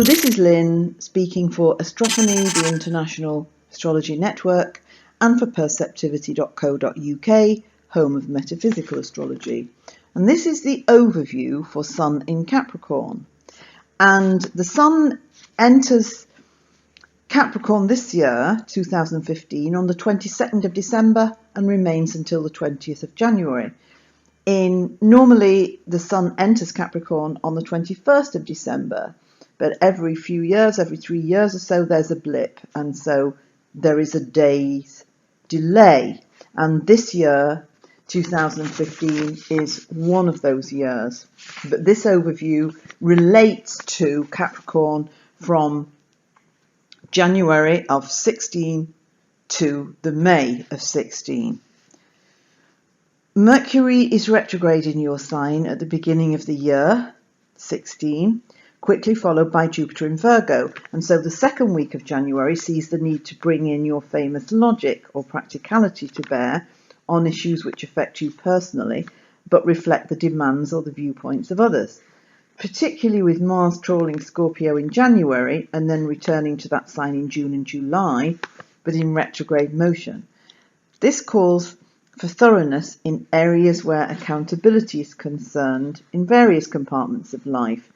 this is Lynn speaking for Astrophony, the International Astrology Network, and for perceptivity.co.uk, home of metaphysical astrology. And this is the overview for Sun in Capricorn. And the Sun enters Capricorn this year, 2015, on the 22nd of December and remains until the 20th of January. Normally, the Sun enters Capricorn on the 21st of December, but every few years, every 3 years or so, there's a blip, and so there is a day's delay. And this year, 2015, is one of those years. But this overview relates to Capricorn from January of 16 to the May of 16. Mercury is retrograde in your sign at the beginning of the year, 16, quickly followed by Jupiter in Virgo. And so the second week of January sees the need to bring in your famous logic or practicality to bear on issues which affect you personally, but reflect the demands or the viewpoints of others, particularly with Mars trawling Scorpio in January and then returning to that sign in June and July, but in retrograde motion. This calls for thoroughness in areas where accountability is concerned in various compartments of life,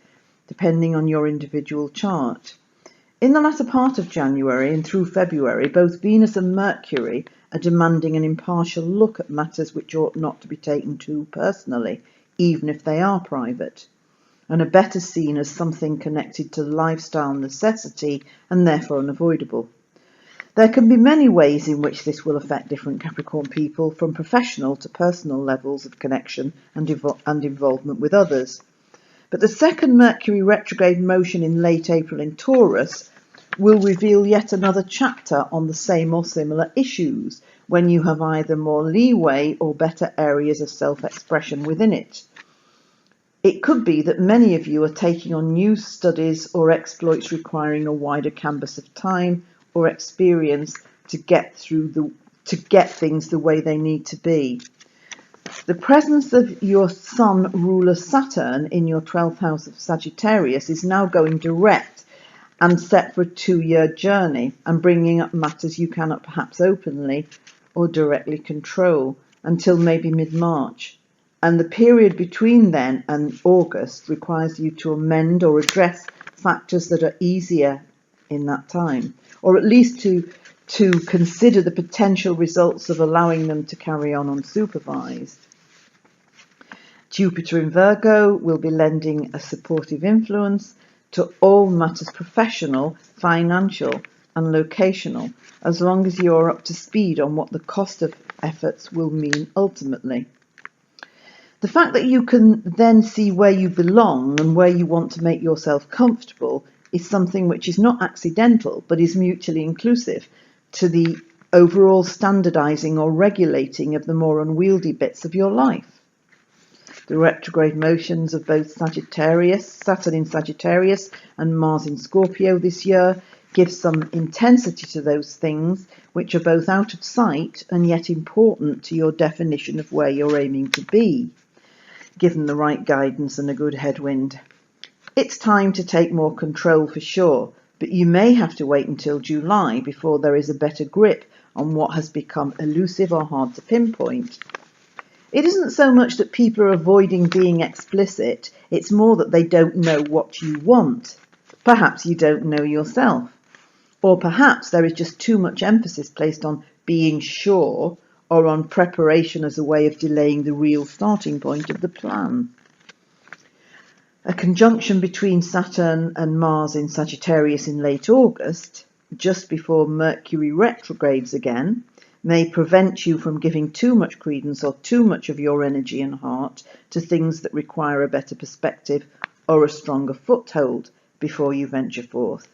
depending on your individual chart. In the latter part of January and through February, both Venus and Mercury are demanding an impartial look at matters which ought not to be taken too personally, even if they are private, and are better seen as something connected to lifestyle necessity and therefore unavoidable. There can be many ways in which this will affect different Capricorn people, from professional to personal levels of connection and involvement with others. But the second Mercury retrograde motion in late April in Taurus will reveal yet another chapter on the same or similar issues, when you have either more leeway or better areas of self-expression within it. It could be that many of you are taking on new studies or exploits requiring a wider canvas of time or experience to get things the way they need to be. The presence of your Sun ruler Saturn in your 12th house of Sagittarius is now going direct and set for a 2-year journey and bringing up matters you cannot perhaps openly or directly control until maybe mid-March. And the period between then and August requires you to amend or address factors that are easier in that time, or at least to consider the potential results of allowing them to carry on unsupervised. Jupiter in Virgo will be lending a supportive influence to all matters professional, financial and locational, as long as you are up to speed on what the cost of efforts will mean ultimately. The fact that you can then see where you belong and where you want to make yourself comfortable is something which is not accidental, but is mutually inclusive to the overall standardizing or regulating of the more unwieldy bits of your life. The retrograde motions of both Saturn in Sagittarius and Mars in Scorpio this year give some intensity to those things which are both out of sight and yet important to your definition of where you're aiming to be, given the right guidance and a good headwind. It's time to take more control for sure, but you may have to wait until July before there is a better grip on what has become elusive or hard to pinpoint. It isn't so much that people are avoiding being explicit, it's more that they don't know what you want. Perhaps you don't know yourself. Or perhaps there is just too much emphasis placed on being sure or on preparation as a way of delaying the real starting point of the plan. A conjunction between Saturn and Mars in Sagittarius in late August, just before Mercury retrogrades again, may prevent you from giving too much credence or too much of your energy and heart to things that require a better perspective or a stronger foothold before you venture forth.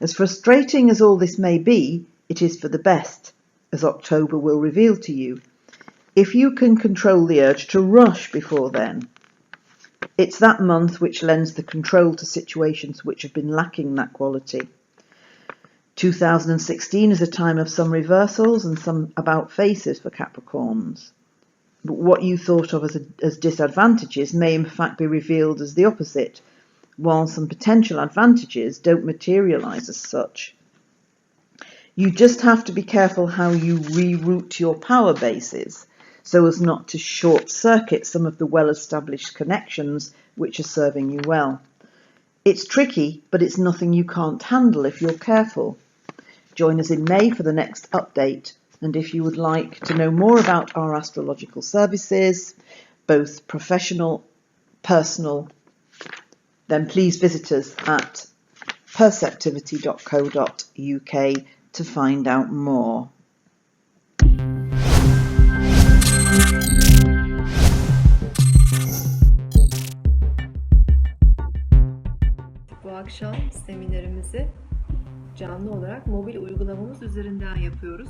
As frustrating as all this may be, it is for the best, as October will reveal to you, if you can control the urge to rush before then. It's that month which lends the control to situations which have been lacking that quality. 2016 is a time of some reversals and some about faces for Capricorns. But what you thought of as disadvantages may in fact be revealed as the opposite, while some potential advantages don't materialise as such. You just have to be careful how you reroute your power bases so as not to short-circuit some of the well-established connections which are serving you well. It's tricky, but it's nothing you can't handle if you're careful. Join us in May for the next update, and if you would like to know more about our astrological services, both professional, personal, then please visit us at perceptivity.co.uk to find out more. Bu akşam seminerimizi canlı olarak mobil uygulamamız üzerinden yapıyoruz.